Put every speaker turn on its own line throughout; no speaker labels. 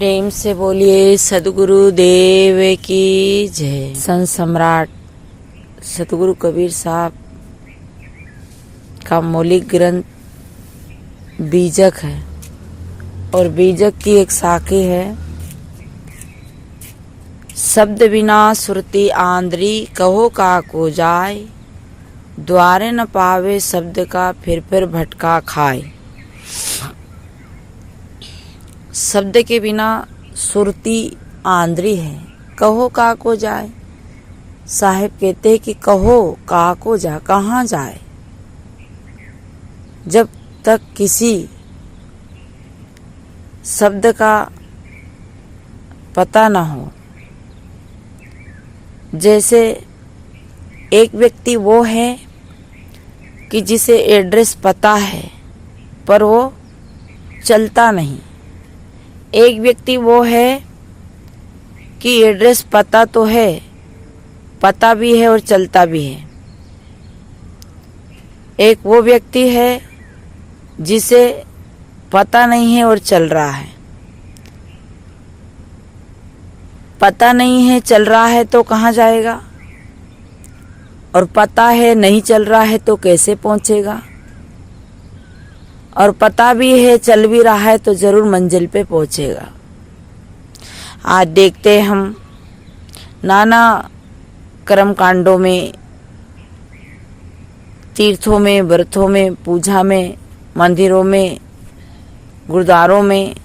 प्रेम से बोलिए सदगुरु देव की जय। संत सम्राट सतगुरु कबीर साहब का मौलिक ग्रंथ बीजक है और बीजक की एक साखी है। शब्द बिना सुरती आंद्री कहो का को जाए, द्वारे न पावे शब्द का फिर भटका खाए। शब्द के बिना सुरती आंद्री है, कहो का को जाए। साहिब कहते हैं कि कहो का को जा, कहाँ जाए। जब तक किसी शब्द का पता ना हो, जैसे एक व्यक्ति वो है कि जिसे एड्रेस पता है पर वो चलता नहीं। एक व्यक्ति वो है कि एड्रेस पता तो है, पता भी है और चलता भी है। एक वो व्यक्ति है जिसे पता नहीं है और चल रहा है। पता नहीं है, चल रहा है तो कहाँ जाएगा, और पता है नहीं चल रहा है तो कैसे पहुंचेगा, और पता भी है चल भी रहा है तो जरूर मंजिल पे पहुंचेगा। आज देखते हैं हम नाना कर्म कांडों में, तीर्थों में, व्रतों में, पूजा में, मंदिरों में, गुरुद्वारों में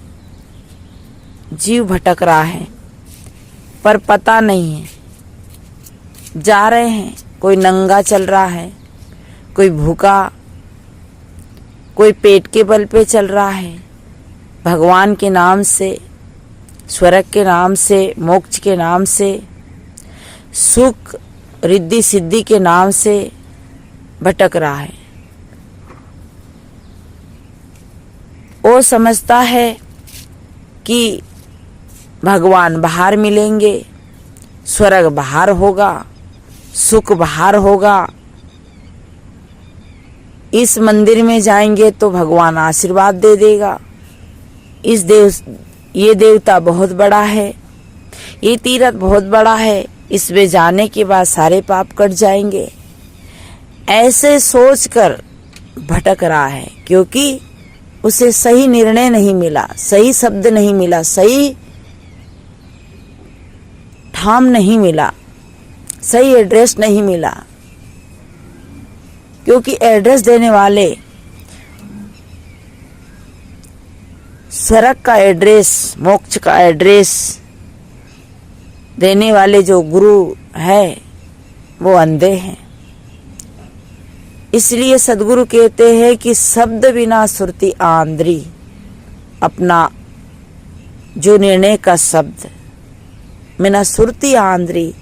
जीव भटक रहा है पर पता नहीं है। जा रहे हैं, कोई नंगा चल रहा है, कोई भूखा, कोई पेट के बल पे चल रहा है। भगवान के नाम से, स्वर्ग के नाम से, मोक्ष के नाम से, सुख रिद्धि सिद्धि के नाम से भटक रहा है। वो समझता है कि भगवान बाहर मिलेंगे, स्वर्ग बाहर होगा, सुख बाहर होगा, इस मंदिर में जाएंगे तो भगवान आशीर्वाद दे देगा, ये देवता बहुत बड़ा है, ये तीर्थ बहुत बड़ा है, इसमें जाने के बाद सारे पाप कट जाएंगे। ऐसे सोचकर भटक रहा है क्योंकि उसे सही निर्णय नहीं मिला, सही शब्द नहीं मिला, सही ठाम नहीं मिला, सही एड्रेस नहीं मिला। क्योंकि एड्रेस देने वाले, स्वर्ग का एड्रेस, मोक्ष का एड्रेस देने वाले जो गुरु है वो अंधे हैं। इसलिए सदगुरु कहते हैं कि शब्द बिना सुरती आंद्री, अपना जो निर्णय का शब्द बिना सुरती आंद्री,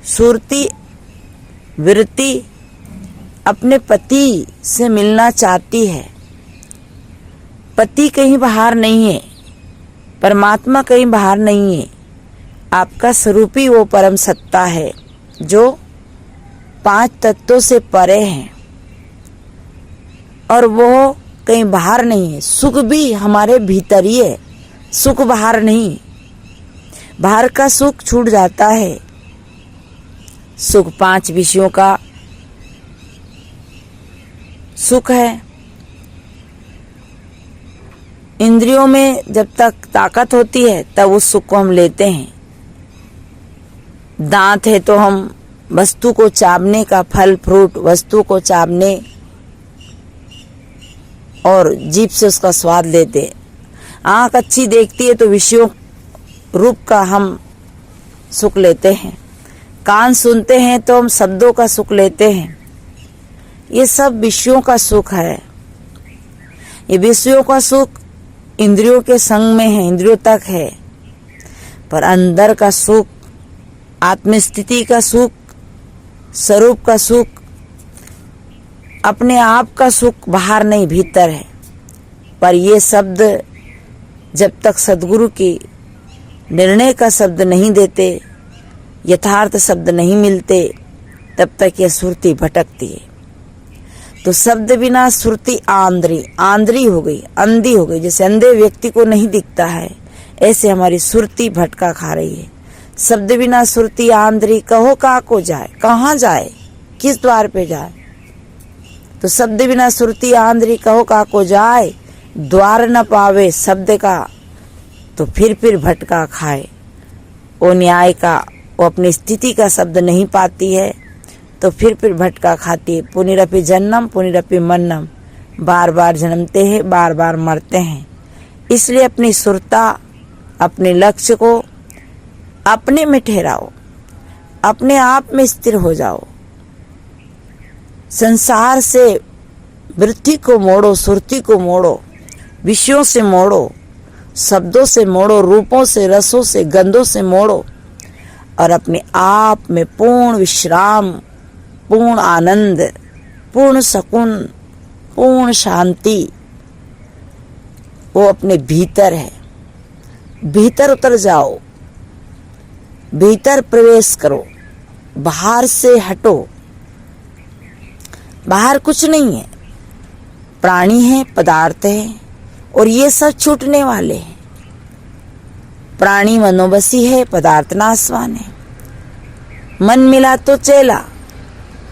सुरती वृत्ति अपने पति से मिलना चाहती है। पति कहीं बाहर नहीं है, परमात्मा कहीं बाहर नहीं है, आपका स्वरूप ही वो परम सत्ता है जो 5 तत्वों से परे है और वो कहीं बाहर नहीं है। सुख भी हमारे भीतर ही है, सुख बाहर नहीं। बाहर का सुख छूट जाता है। सुख 5 विषयों का सुख है। इंद्रियों में जब तक ताकत होती है तब उस सुख को हम लेते हैं। दांत है तो हम वस्तु को चावने का, फल फ्रूट वस्तु को चावने और जीभ से उसका स्वाद लेते। आंख अच्छी देखती है तो विषयों रूप का हम सुख लेते हैं। कान सुनते हैं तो हम शब्दों का सुख लेते हैं। ये सब विषयों का सुख है। ये विषयों का सुख इंद्रियों के संग में है, इंद्रियों तक है, पर अंदर का सुख, आत्मस्थिति का सुख, स्वरूप का सुख, अपने आप का सुख बाहर नहीं भीतर है। पर ये शब्द जब तक सदगुरु की निर्णय का शब्द नहीं देते, यथार्थ शब्द नहीं मिलते, तब तक ये सुरती भटकती है। तो शब्द बिना सुरती आंद्री, आंद्री हो गई, अंधी हो गई। जैसे अंधे व्यक्ति को नहीं दिखता है, ऐसे हमारी सुरती भटका खा रही है। शब्द बिना सुरती आंधरी, कहो को जाए, कहाँ जाए, किस द्वार पे जाए। तो शब्द बिना सुरती आंधरी, कहो को जाए, द्वार न पावे शब्द का, तो फिर भटका खाए। वो न्याय का, वो अपनी स्थिति का शब्द नहीं पाती है, तो फिर भटका खाती है। पुनरपि जन्म पुनरपि मन्नम, बार बार जन्मते हैं, बार बार मरते हैं। इसलिए अपनी सुरता, अपने लक्ष्य को अपने में ठहराओ, अपने आप में स्थिर हो जाओ। संसार से वृत्ति को मोड़ो, सुरती को मोड़ो, विषयों से मोड़ो, शब्दों से मोड़ो, रूपों से, रसों से, गंधों से मोड़ो, और अपने आप में पूर्ण विश्राम, पूर्ण आनंद, पूर्ण सुकून, पूर्ण शांति वो अपने भीतर है। भीतर उतर जाओ, भीतर प्रवेश करो, बाहर से हटो। बाहर कुछ नहीं है, प्राणी है, पदार्थ है, और ये सब छूटने वाले हैं। प्राणी मनोबसी है, पदार्थ नासवान है। मन मिला तो चेला,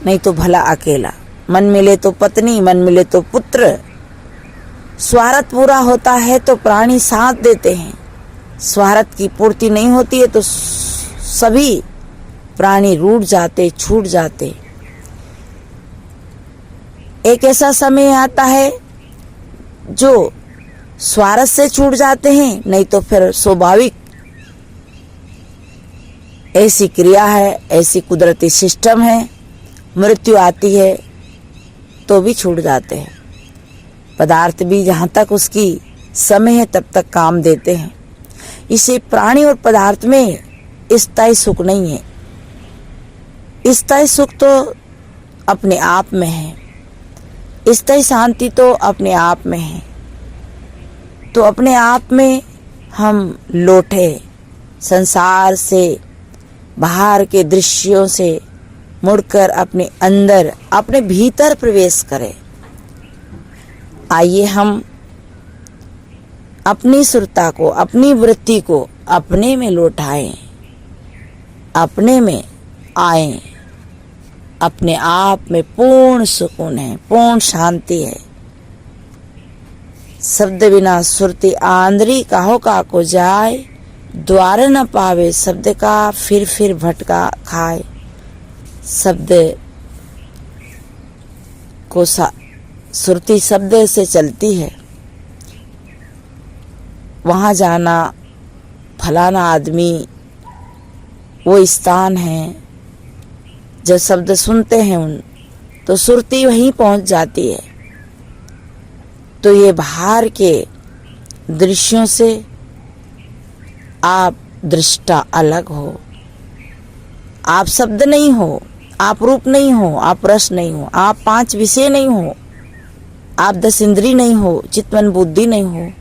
नहीं तो भला अकेला। मन मिले तो पत्नी, मन मिले तो पुत्र। स्वार्थ पूरा होता है तो प्राणी साथ देते हैं, स्वार्थ की पूर्ति नहीं होती है तो सभी प्राणी रूठ जाते, छूट जाते। एक ऐसा समय आता है जो स्वार्थ से छूट जाते हैं, नहीं तो फिर स्वाभाविक ऐसी क्रिया है, ऐसी कुदरती सिस्टम है, मृत्यु आती है तो भी छूट जाते हैं। पदार्थ भी जहाँ तक उसकी समय है तब तक काम देते हैं। इसे प्राणी और पदार्थ में स्थायी सुख नहीं है। स्थायी सुख तो अपने आप में है, स्थायी शांति तो अपने आप में है। तो अपने आप में हम लौटे, संसार से, बाहर के दृश्यों से मुड़कर अपने अंदर, अपने भीतर प्रवेश करें। आइए हम अपनी सुरता को, अपनी वृत्ति को अपने में लौटाएं, अपने में आएं। अपने आप में पूर्ण सुकून है, पूर्ण शांति है। शब्द बिना सुरती आंधरी, कहो को जाए, द्वार न पावे शब्द का, फिर भटका खाए। शब्द को सुरती शब्द से चलती है। वहाँ जाना, फलाना आदमी, वो स्थान है। जब शब्द सुनते हैं तो सुरती वहीं पहुंच जाती है। तो ये बाहर के दृश्यों से आप दृष्टा अलग हो। आप शब्द नहीं हो, आप रूप नहीं हो, आप रस नहीं हो, आप 5 विषय नहीं हो, आप 10 इंद्री नहीं हो, चित्तमन बुद्धि नहीं हो,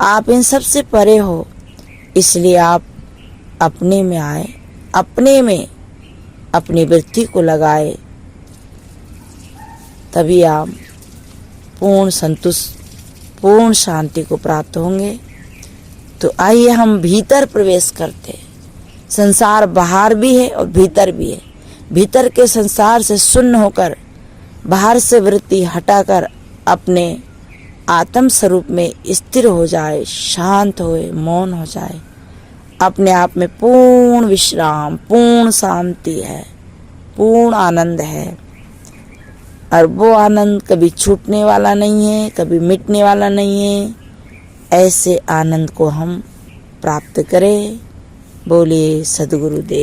आप इन सब से परे हो। इसलिए आप अपने में आए, अपने में अपनी वृत्ति को लगाए, तभी आप पूर्ण संतुष्ट, पूर्ण शांति को प्राप्त होंगे। तो आइए हम भीतर प्रवेश करते। संसार बाहर भी है और भीतर भी है। भीतर के संसार से शून्य होकर, बाहर से वृत्ति हटाकर अपने आत्म स्वरूप में स्थिर हो जाए, शांत होए, मौन हो जाए। अपने आप में पूर्ण विश्राम, पूर्ण शांति है, पूर्ण आनंद है। और वो आनंद कभी छूटने वाला नहीं है, कभी मिटने वाला नहीं है। ऐसे आनंद को हम प्राप्त करें। बोलिए सद्गुरुदेव।